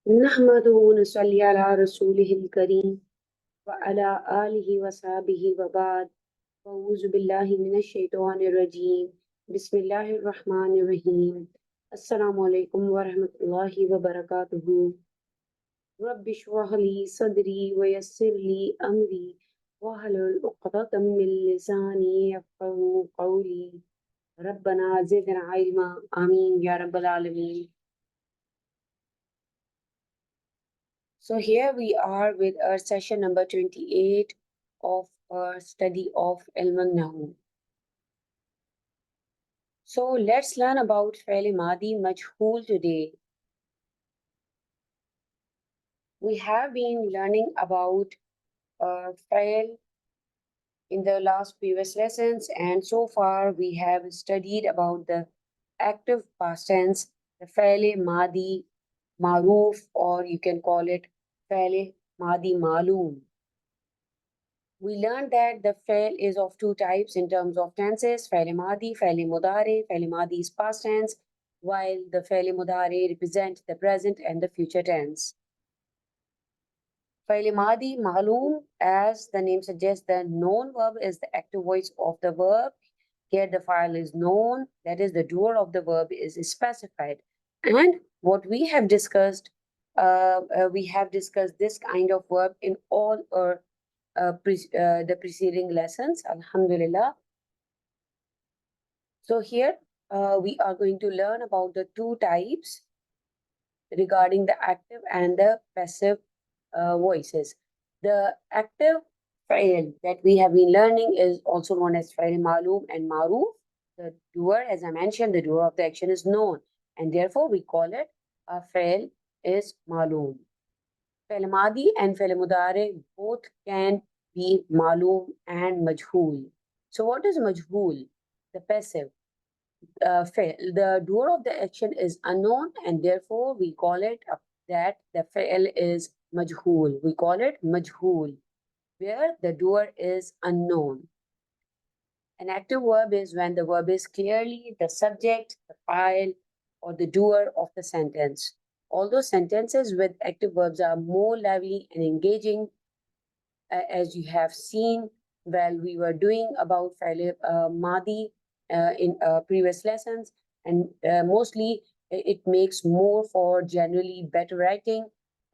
नहमदुहु व नसल्ली अला रसूलिहिल करीम व अला आलिहि व सहबिहि व बाद अऊज़ु बिल्लाहि मिनश शैतानिर रजीम बिस्मिल्लाहिर रहमानिर रहीम अस्सलामु अलैकुम व रहमतुल्लाहि व बरकातुहू रब्बि इश्रह ली सदरी व यस्सिर ली अमरी वहलुल उक़दतम मिन लिसानी यफ़क़हू क़ौली रब्बना ज़िदना इल्मा आमीन या रब्बल आलमीन। So here we are with our session number 28 of our study of Ilm al-Nahw. So let's learn about Fi'l Madi Majhul today. We have been learning about Fi'l in the last previous lessons, and so far we have studied about the active past tense, the Fi'l Madi Maruf, or you can call it Fi'l Madi Maloom. We learned that the fi'l is of two types in terms of tenses, fi'l madi, fi'l mudari. Fi'l madi is past tense, while the fi'l mudari represent the present and the future tense. Fi'l madi ma'loom, as the name suggests, the known verb is the active voice of the verb. Here the file is known, that is the doer of the verb is specified. And what we have discussed this kind of verb in all our the preceding lessons, alhamdulillah. So here we are going to learn about the two types regarding the active and the passive voices. The active fi'l that we have been learning is also known as fi'l ma'loom and ma'roof. The doer, as I mentioned, the doer of the action is known, and therefore we call it a fi'l is ma'loom. Fi'l madi and fi'l mudari both can be ma'loom and majhul. So what is majhul? The passive. Fi'l. The doer of the action is unknown, and therefore we call it that the fi'l is majhul. We call it majhul, where the doer is unknown. An active verb is when the verb is clearly the subject, the file, or the doer of the sentence. Although sentences with active verbs are more lively and engaging, as you have seen while we were doing about fi'l madi in previous lessons, and mostly it makes more for generally better writing.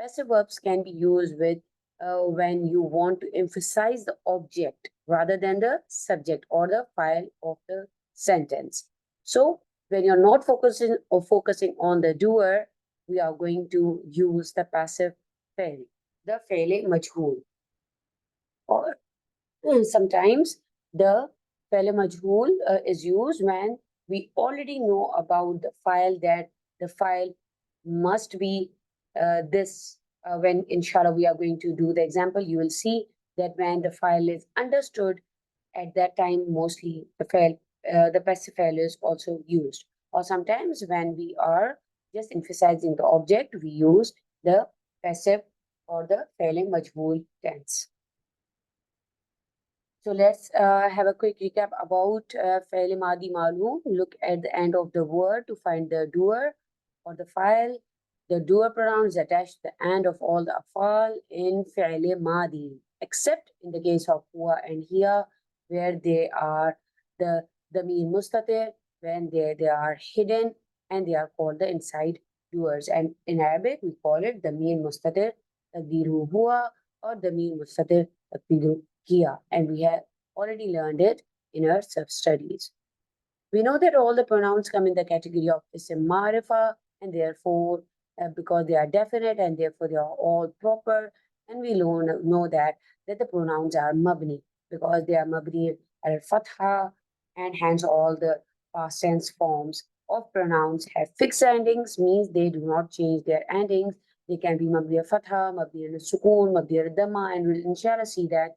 Passive verbs can be used with when you want to emphasize the object rather than the subject or the file of the sentence. So when you're not focusing on the doer, we are going to use the passive fi'l, the fi'l majhul. Or sometimes the fi'l majhul is used when we already know about the file, that the file must be this. When inshallah we are going to do the example, you will see that when the file is understood, at that time mostly the passive file is also used. Or sometimes when we are just emphasizing the object, we use the passive or the fi'l majhul tense. So let's have a quick recap about fi'l madi ma'loom. Look at the end of the word to find the doer or the file. The doer pronoun is attached to the end of all the afal in fi'l madi, except in the case of huwa and hiya, where they are the damir mustatir, when they are hidden and they are called the inside doers. And in Arabic, we call it damir mustatir taqdiruhu huwa or damir mustatir taqdiruhu hiya, and we have already learned it in our self-studies. We know that all the pronouns come in the category of isim marifa, and therefore, because they are definite and therefore they are all proper, and we know that the pronouns are mabni, because they are mabni al-fatha, and hence all the past tense forms of pronouns have fixed endings, means they do not change their endings. They can be mabni al-fatha, mabni al-sukun, mabni al-dhamma, and we'll inshallah see that.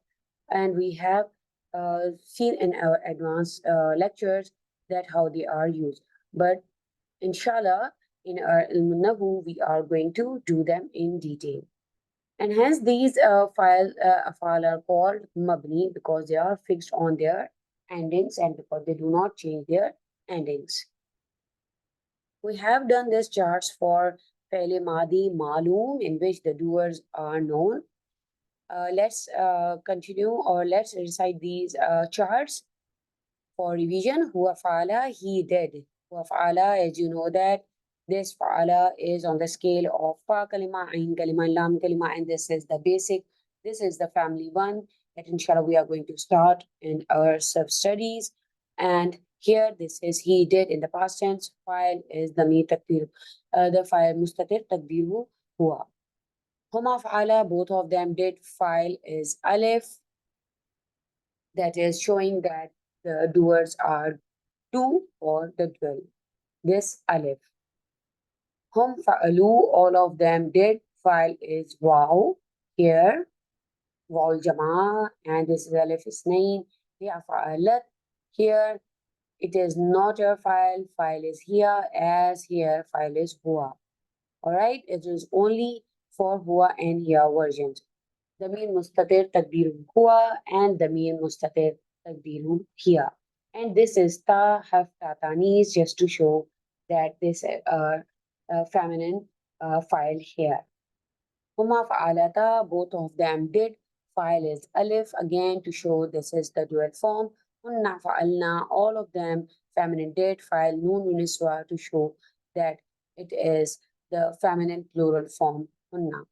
And we have seen in our advanced lectures that how they are used. But inshallah, in our Ilm al-Nahw, we are going to do them in detail. And hence these afal are called mabni because they are fixed on their endings and because they do not change their endings. We have done these charts for فعل ماضي معلوم in which the doers are known. Let's continue or let's recite these charts for revision. Huwa fa'ala, he did. Huwa fa'ala, as you know that this fa'ala is on the scale of fa kalima, ain kalima, lam kalima, and this is the basic. This is the family one that inshallah we are going to start in our sub-studies. And here this is he did in the past tense. File is the me takdir. The file mustatir takdiru huwa. Huma fa'ala, both of them did. File is alif, that is showing that the doers are two for the dual. This alif. Hum fa'alu, all of them did. File is wow. Here, waw jama, and this is alif isnain. Hiya fa'alat. Here, it is not your file. File is here, as here, file is huwa. Alright, it is only for huwa and here versions. ضمير مستتر تقديره هو and ضمير مستتر تقديره هي. And this is ta harf ta tanis, just to show that this feminine file here. Huma fa'alata, both of them did. File is alif, again to show this is the dual form. Hunna fa'alna, all of them feminine did. File nun uniswa, to show that it is the feminine plural form hunna.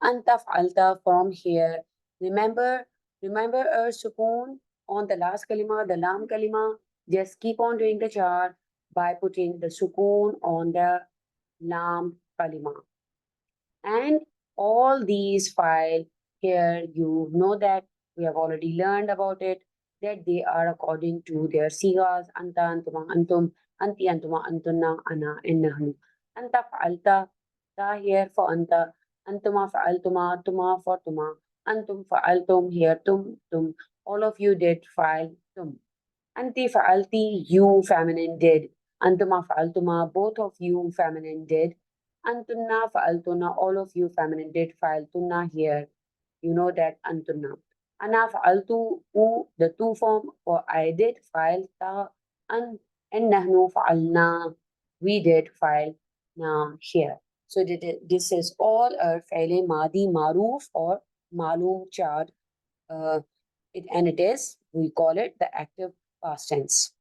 Anta fa'alta, from here. Remember a sukoon on the last kalima, the lam kalima. Just keep on doing the chart by putting the sukoon on the lam kalima. And all these five here, you know that we have already learned about it, that they are according to their sigas. Anta, antuma, antum, anti, antuma, antunna, ana, and nahnu. Anta fa'alta, ta here for anta. Antuma fa'altuma, tuma for tuma. Antum fa'altum, here tum. All of you did fa'al tum. Anti fa'alti, you feminine did. Antuma fa'altuma, both of you feminine did. Antunna fa'altuna, all of you feminine did. Fa'altunna here. You know that antunna. Ana fa'altu, the two form for I did. Fa'alta, an, and nahnu fa'alna. We did fa'alna here. So this is all our fi'l madi maruf or malum chart. And it is, we call it the active past tense.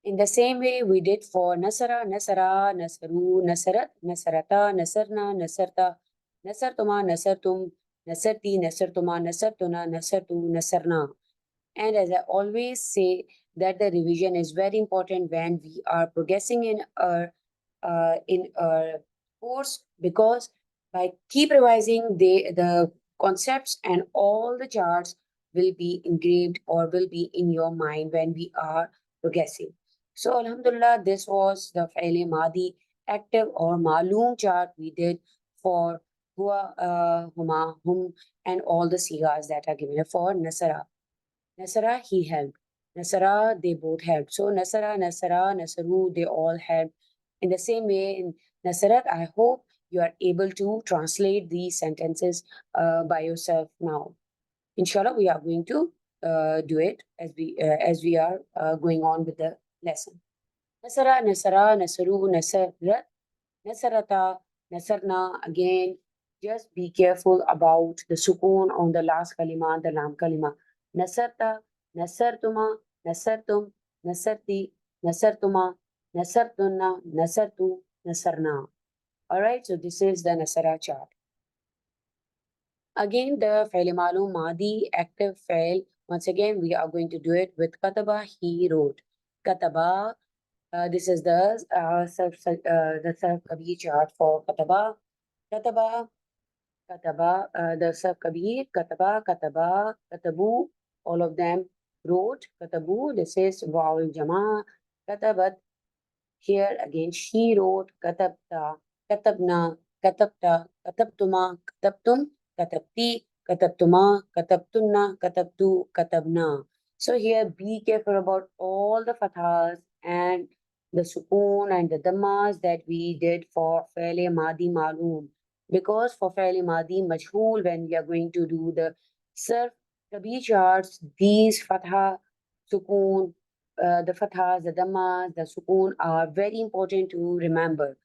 In the same way we did for nasara, nasara, nasaru, nasarat, nasarata, nasarna, nasarta, nasartuma, nasartum, nasarti, nasartuma, nasartuna, nasartu, nasarna. And as I always say, that the revision is very important when we are progressing in our course, because by keep revising, the concepts and all the charts will be engraved or will be in your mind when we are progressing. So Alhamdulillah, this was the Fi'l Madi active or Maloom chart we did for Hua, Huma, Hum, and all the sigas that are given for Nasara. Nasara, he helped. Nasara, they both helped. So Nasara, Nasara, Nasaru, they all helped. In the same way, in Nasarat, I hope you are able to translate these sentences by yourself now. Inshallah, we are going to do it as we are going on with the lesson. Nasara, Nasara, Nasaru, Nasarat, Nasarata, Nasarna. Again, just be careful about the sukoon on the last kalima, the lam kalima. Nasarta, Nasartuma, Nasartum, Nasarti, Nasartuma, Nasartunna, Nasartu, Nasarna. Alright, so this is the Nasara chart. Again, the Fail Malum Madi active fail. Once again, we are going to do it with Kataba, he wrote. Kataba, this is the self Kabir chart for Kataba. Kataba, Kataba, the self Kabir, Kataba, Kataba, Katabu, all of them wrote. Katabu, this is Wa'ul Jama. Katabat, here again, she wrote. Katabta, Katabna, Katabta, Katabtuma, Katabtum, Katabti, Katabtuma, Katabtunna, Katabtu, Katabna. So here, be careful about all the fathas and the sukoon and the dhammas that we did for Faile Madi Maloom. Because for Faile Madi Majhul, when we are going to do the Sarf Kabir charts, these fatha, sukoon, the fathas, the dhammas, the sukoon are very important to remember.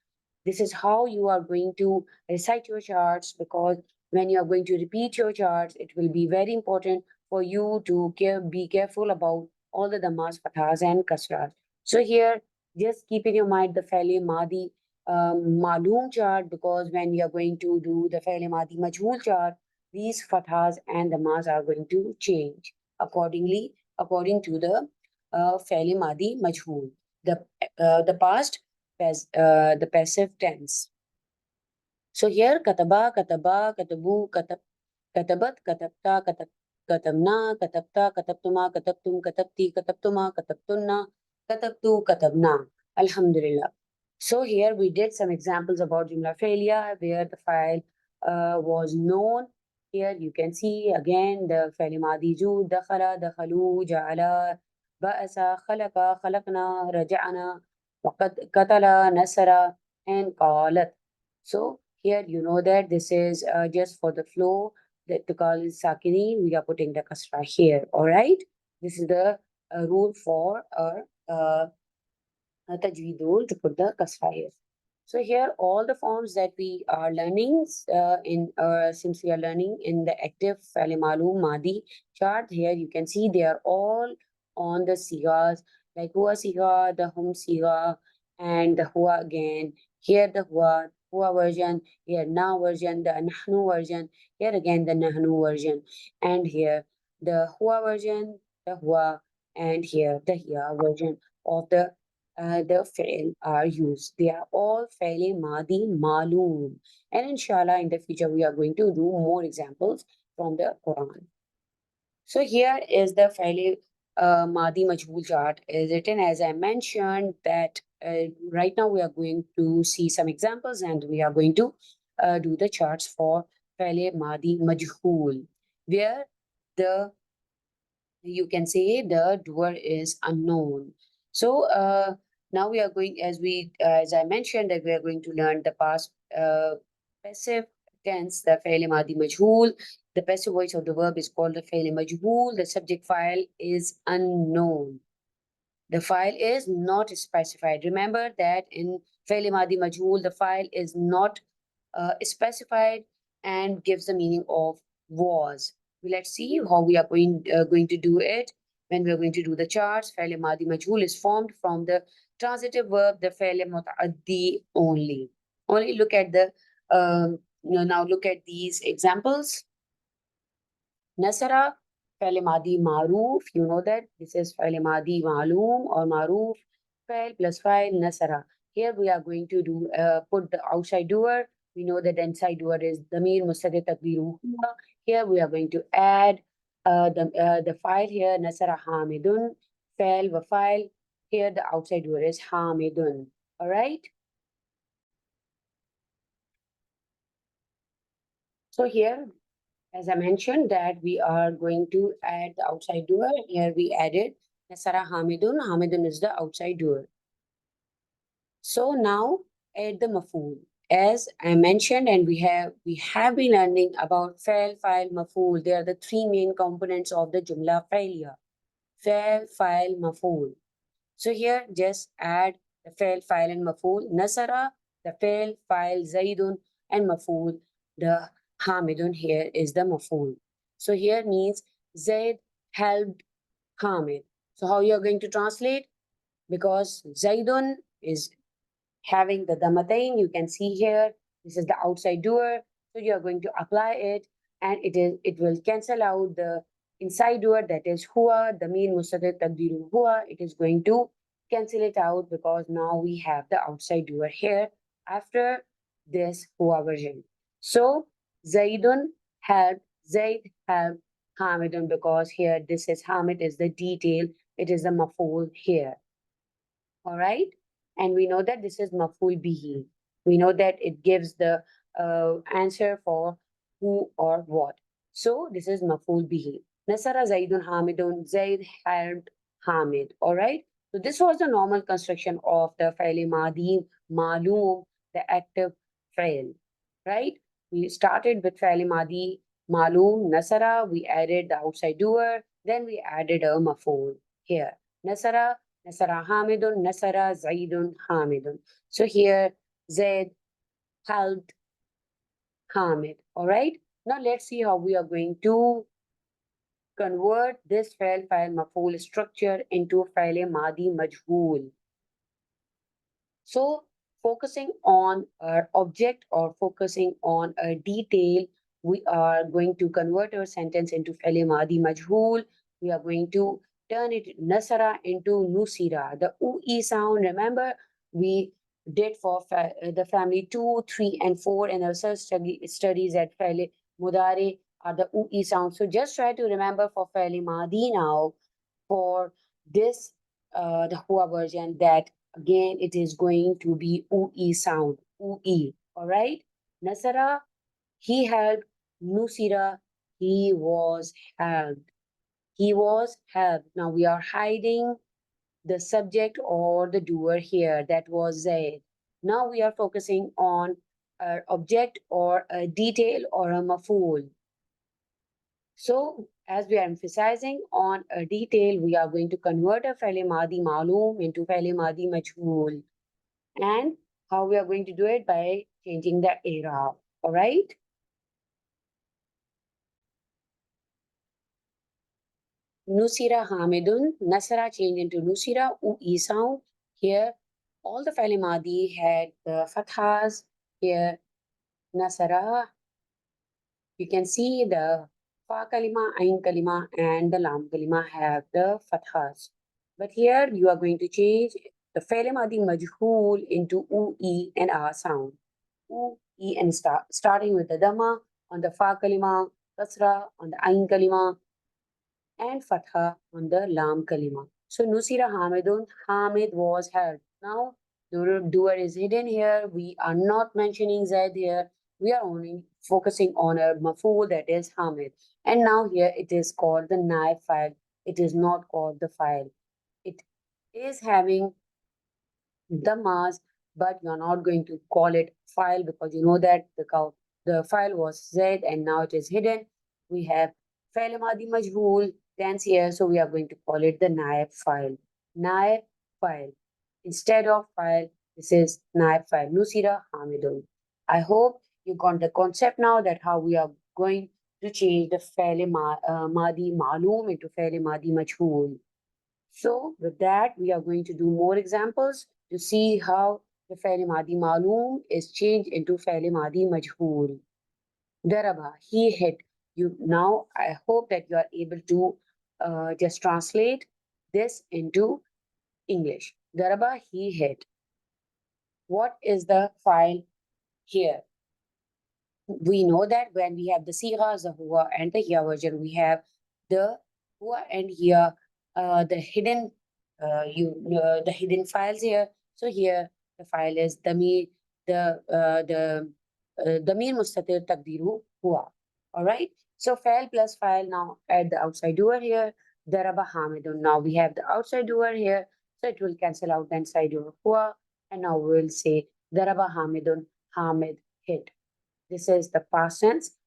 This is how you are going to recite your charts, because when you are going to repeat your charts, it will be very important for you to be careful about all the dhammas, fathas, and kasras. So here, just keep in your mind the faili madi maloom chart, because when you are going to do the faili madi majhul chart, these fathas and dhammas are going to change accordingly, according to the faili madi majhul, the past, the passive tense. So here, kataba, kataba, katabu, katabat, katabta, katabna, katabta, katabtuma, katabtum, katabti, katabtuma, katabtunna, katabtu, katabna. Alhamdulillah. So here we did some examples about Jumla failure where the file was known. Here you can see again the فعل ماضي جو دخل دخلوا جعل بأس خلق خلقنا رجعنا وقد قتل نسر and قالت. So here you know that this is just for the flow that the call is sakini. We are putting the kasra here. All right. This is the rule for our tajweed rule to put the kasra here. So here all the forms that we are learning since we are learning in the active fa'il ma'loom madi chart, here you can see they are all on the sigas, like huwa siga, the hum siga, and the huwa again. Here the huwa version, here na version, the nahnu version, here again the nahnu version, and here the huwa version, the huwa, and here the hiya version of the fi'l are used. They are all fairly madi maloom. And inshallah, in the future, we are going to do more examples from the Quran. So here is the fairly madi majhul chart is written. As I mentioned that right now we are going to see some examples and we are going to do the charts for fairly madi majhul, where the you can say the doer is unknown. So now we are going, as I mentioned, that we are going to learn the past passive tense, the fi'l madi majhul. The passive voice of the verb is called the fi'l majhul. The subject file is unknown. The file is not specified. Remember that in fi'l madi majhul, the file is not specified and gives the meaning of was. Let's see how we are going to do it. When we are going to do the charts, فعل ماضي majhul is formed from the transitive verb, the فعل متعدي only. Only look at the now look at these examples. Nasara, فعل ماضي معروف. You know that this is فعل ماضي معلوم or معروف. فعل plus file nasara. Here we are going to do put the outside doer. We know that the inside doer is ضمير مستتر تقديره هو. Here we are going to add the file here nasara حامد فعل وفعل. Here the outside doer is حامد. All right. So here, as I mentioned, that we are going to add the outside doer. Here we added Nasara Hamidun. Hamidun is the outside doer. So now add the maf'ul. As I mentioned, and we have been learning about fa'il, fa'il, maf'ul. They are the three main components of the jumla fa'iliya. Fa'il, fa'il, maf'ul. So here just add the fa'il, fa'il, and maf'ul. Nasara, the fa'il, fa'il, Zaidun, and maf'ul. The Hamidun here is the maf'ul. So here means Zaid helped Hamid. So how you are going to translate? Because Zaidun is having the damatain, you can see here, this is the outside doer. So you are going to apply it and it will cancel out the inside doer, that is huwa, damir mustatir taqdiru huwa. It is going to cancel it out because now we have the outside doer here after this huwa version. So Zaidun helped, Zaid helped Hamidun, because here this is Hamid is the detail, it is the maf'ul here. All right. And we know that this is maf'ul bihi. We know that it gives the answer for who or what. So this is maf'ul bihi. Nasara Zaidun Hamidun. Zaid helped Hamid. All right. So this was the normal construction of the fa'il madi ma'loom, the active fa'il. Right. We started with fa'il madi ma'loom nasara. We added the outside doer. Then we added a maf'ul here. Nasara Nasara Hamidun, Nasara Zaidun Hamidun. So here Zaid helped Hamid. All right. Now let's see how we are going to convert this file maf'ul structure into file madi majhool. So focusing on our object or focusing on a detail, we are going to convert our sentence into fi'l madi majhool. We are going to turn it nasara into nusira. The ue sound, remember, we did for the family 2, 3, and 4 and also studies at fi'l mudare are the ue sound. So just try to remember for fi'l madi now for this the Hua version that again it is going to be ue sound, ue. All right. Nasara, he helped. Nusira, he was helped. He was helped. Now we are hiding the subject or the doer here. That was Zaid. Now we are focusing on an object or a detail or a maf'ul. So, as we are emphasizing on a detail, we are going to convert a fi'l madi ma'loom into fi'l madi majhool. And how we are going to do it? By changing the i'rab. All right? Nusira Hamidun, Nasara changed into Nusira, ue sound. Here, all the fi'l madi had the fathas. Here, Nasara, you can see the fa kalima, ain kalima, and the lam kalima have the fathas. But here you are going to change the fi'l madi majhool into u, e, and a sound. U, e, and starting with the dhamma on the fa kalima, kasra on the ain kalima, and fatha on the lam kalima. So Nusira Hamidun, Hamid was helped. Now the doer is hidden here. We are not mentioning Zaid here. We are only focusing on a maf'ul that is Hamid. And now here it is called the naib file. It is not called the file. It is having the mask, but you're not going to call it file because you know that the file was Z and now it is hidden. We have file madi majhool tense here, so we are going to call it the naib file. Naib file. Instead of file, this is naib file. Nusira Hamidun. I hope you got the concept now that how we are going to change the madi ma'loom into file madi majhool. So with that, we are going to do more examples to see how the fi'l madi ma'loom is changed into fi'l madi majhool. Daraba, he hit. You now, I hope that you are able to just translate this into English. Daraba, he hit. What is the file here? We know that when we have the sighas, the huwa and the hiya version, we have the huwa and hiya, the hidden the hidden files here. So here the file is the damir mustatir taqdiru huwa. All right. So file plus file, now add the outside doer here. Daraba Hamidun. Now we have the outside doer here, so it will cancel out the inside doer huwa, and now we will say Daraba Hamidun. Hamid hit. This is the past tense.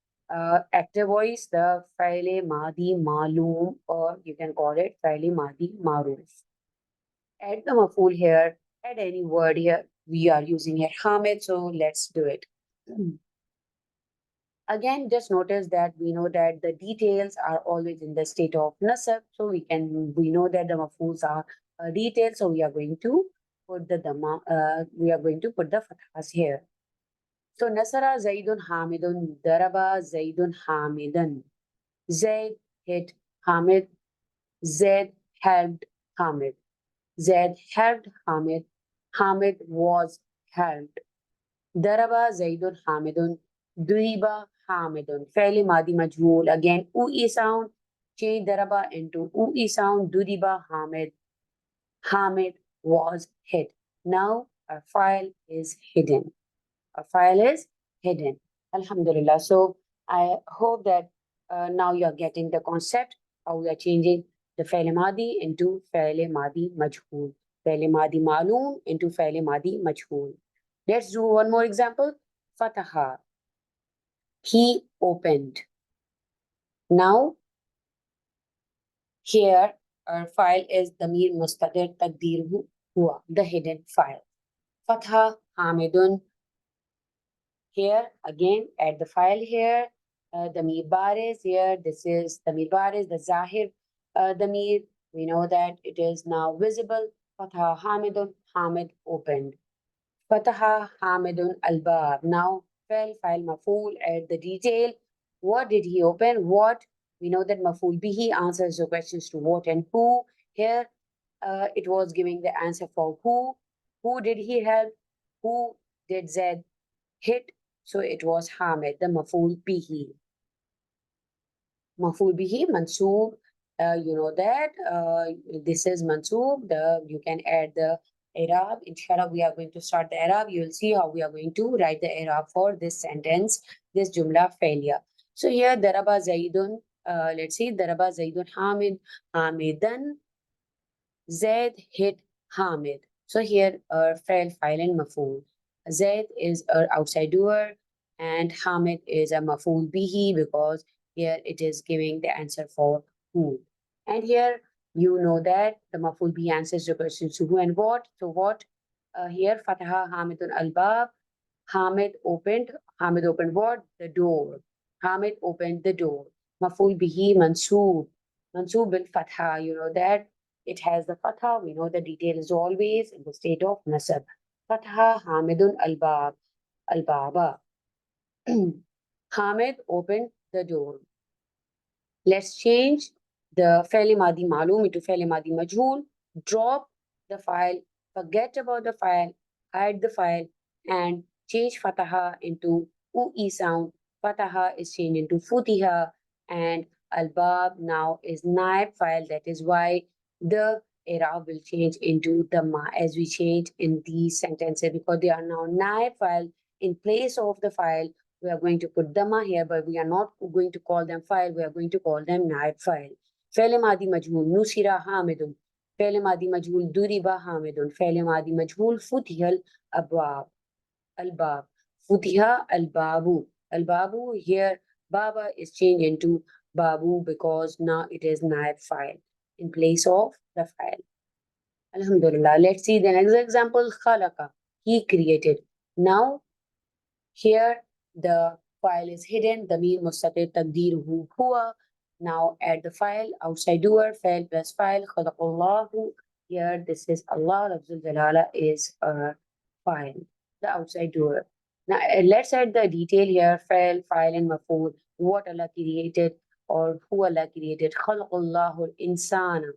Active voice, the faile madi maloom, or you can call it faile madi maroof. Add the maful here, add any word here. We are using here Hamid, so let's do it. Again, just notice that we know that the details are always in the state of nasab, so we know that the mafuls are detailed, so we are going to put the fathas here. So Nasara Zaidun Hamidun, Daraba Zaidun Hamidan. Zaid hit Hamid. Zaid helped Hamid. Zaid helped Hamid. Hamid was helped. Daraba Zaidun Hamidun. Duriba Hamidun. Fairly Madi Majhool. Again, ue sound. Change Daraba into ue sound. Duriba Hamid. Hamid was hit. Now our file is hidden. A file is hidden. Alhamdulillah. So I hope that now you're getting the concept how we are changing the fi'l madi into fi'l madi majhool. Fi'l madi ma'loom into fi'l madi majhool. Let's do one more example. Fataha. He opened. Now here our file is damir mustadir taqdirhu huwa, the hidden file. Fatha Hamidun. Here again, add the file here. Damir Baris here. This is Damir Baris, the Zahir Damir. We know that it is now visible. Fatha Hamidun, Hamid opened. Fataha Hamidun Albab. Now, file Maful at the detail. What did he open? What? We know that Maful Bihi answers the questions to what and who. Here, it was giving the answer for who. Who did he help? Who did Zed hit? So it was Hamid, the Maful Bihi. Maful bihi, mansoob. You know that this is mansoob. You can add the Arab. Inshallah, we are going to start the Arab. You will see how we are going to write the Arab for this sentence, this jumla failure. So here, daraba Zaidun. Let's see, daraba Zaidun Hamid. Hamidan. Zaid hit Hamid. So here, file and maful. Zaid is our outside doer, and Hamid is a maful bihi because here it is giving the answer for who. And here you know that the maful bihi answers the questions to who and what. So what? Here, Fataha Hamidun al-Bab. Hamid opened what? The door. Hamid opened the door. Maful bihi mansoob. Mansoob bil fatha. You know that it has the fatha. We know the detail is always in the state of nasab. Fatha Hamidun al-Bab. Al-Baba. Hamid opened the door. Let's change the Fa'il Madi Malum into Fa'il Madi Majhul. Drop the file, forget about the file, hide the file, and change Fataha into Ui sound. Fataha is changed into Futiha, and Al-Bab now is Naib file. That is why the I'rab will change into Dhamma as we change in these sentences because they are now Naib file in place of the file. We are going to put Dhamma here, but we are not going to call them file. We are going to call them Naib file. Fa'il Madi Majhul, Nusira Hamidun. Fa'il Madi Majhul, Duriba Hamidun. Fa'il Madi Majhul, Futihal Abwab. Al-Bab. Futiha Al-Babu. Al-Babu, here Baba is changed into Babu because now it is Naib file in place of the file. Alhamdulillah. Let's see the next example. Khalaqa. He created. Now, here the file is hidden. Damir mustatir taqdeeruhu huwa. Now add the file. Outside doer. File plus file. Khalaqallahu. Here this is Allah. Lafzul Jalala is a file. The outside doer. Now let's add the detail here. File and mafool. What Allah created or who Allah created. Khalaqallahu insana.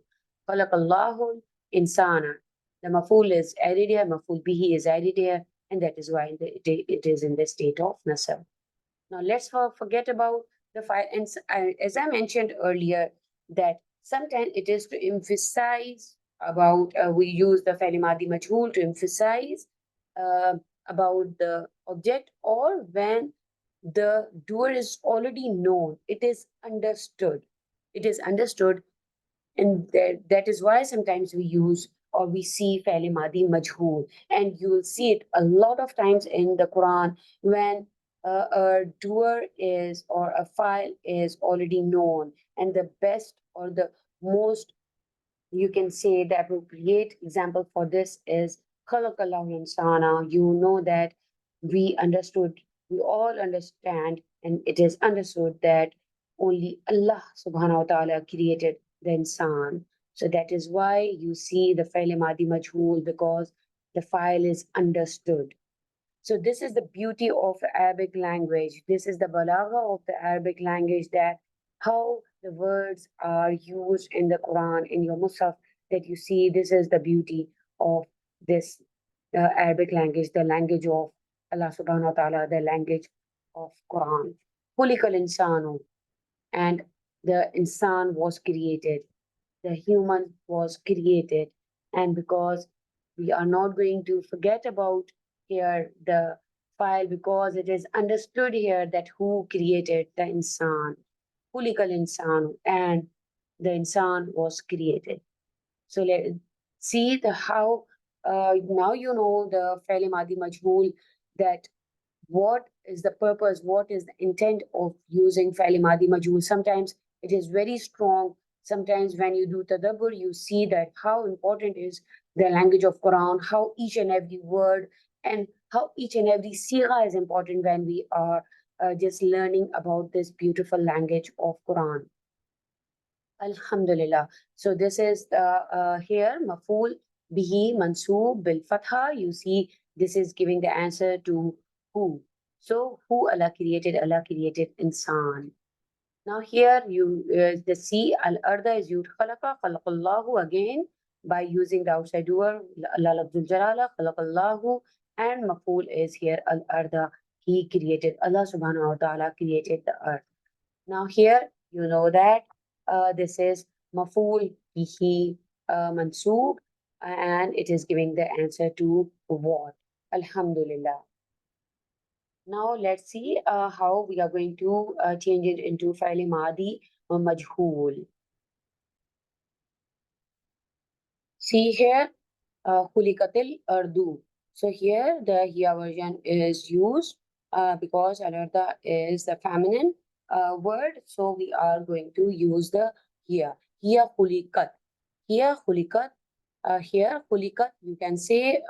Khalaqallahu insana. The mafool is added here. Mafool bihi is added here. And that is why it is in the state of nasab. Now let's forget about the file. And as I mentioned earlier, that sometimes it is to emphasize about, we use the fa'il madi majhul to emphasize about the object, or when the doer is already known, it is understood. It is understood, and that is why sometimes we use or we see fa'il madi majhul, and you will see it a lot of times in the Quran when a doer is or a file is already known, and the best or the most, you can say the appropriate example for this is khalaqallahu insana. You know that we understood, we all understand, and it is understood that only Allah subhanahu wa ta'ala created the insan. So that is why you see the fa'il madi majhul, because the file is understood. So this is the beauty of Arabic language. This is the balagha of the Arabic language, that how the words are used in the Quran, in your Musaf, that you see. This is the beauty of this Arabic language, the language of Allah subhanahu wa ta'ala, the language of Quran. Khuliqal insanu, and the insan was created, the human was created. And because we are not going to forget about here the file, because it is understood here that who created the insan, Khuliqal insan, and the insan was created. So let's see the how. Now you know the fa'il madi majhul, that what is the purpose, what is the intent of using fa'il madi majhul. Sometimes it is very strong. Sometimes when you do tadabbur, you see that how important is the language of Quran, how each and every word and how each and every sigha is important when we are just learning about this beautiful language of Quran. Alhamdulillah. So this is the here maful bihi mansoob bil fatha. You see, this is giving the answer to who. So who Allah created insan. Now here you the C al arda is used khalaqa khalaqallahu again by using the outside word Allah lafzul jalala khalaqallahu, and maful is here al arda. He created, Allah subhanahu wa ta'ala created the earth. Now here you know that this is maful bihi mansoob, and it is giving the answer to what? Alhamdulillah. Now let's see how we are going to change it into fa'il madi majhool. See here, khulikatil ardu. So here the hiya version is used because alarda is the feminine word. So we are going to use the hiya. Hiya khulikat. Hiya khulikat. Here khulikat, you can say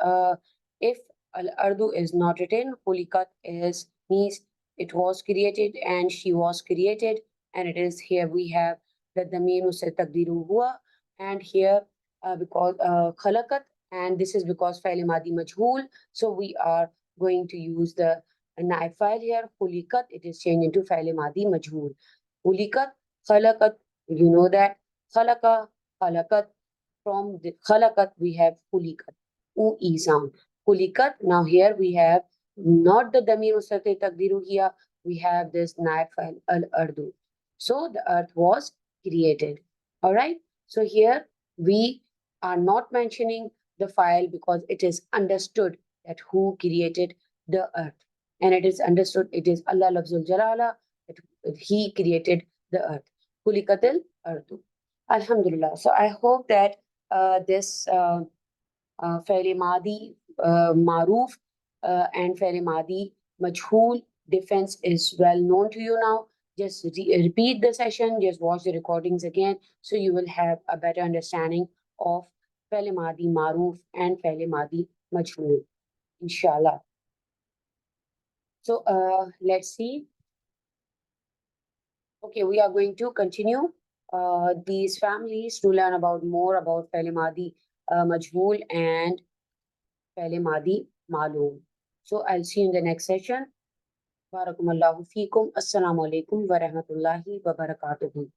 if al-ardu is not written, khulikat is means it was created and she was created, and it is here we have that the mean se taqdiru hua, and here because khalakat, and this is because fa'il madi majhool, so we are going to use the naib file here khulikat. It is changed into fa'il madi majhool. Khulikat, khalakat, you know that khalaqa, khalakat. From the khalakat we have khulikat, e sound. Khulikat. Now here we have not the damir mustate taqdiru here, we have this naib file al ardu. So the earth was created. All right. So here we are not mentioning the file because it is understood that who created the earth, and it is understood it is Allah lafzul jalala, that he created the earth. Khulikatil ardu. Alhamdulillah. So I hope that this فعل ماضي معروف and فعل ماضي majhool defense is well known to you now. Just repeat the session, just watch the recordings again, so you will have a better understanding of فعل ماضي معروف and فعل ماضي majhool, inshallah. So let's see. Okay, we are going to continue these families to learn about more about فعل ماضي majhool and فعل ماضي معلوم. So I'll see you in the next session. Barakallahu feekum. Assalamu alaikum wa rahmatullahi wa barakatuhu.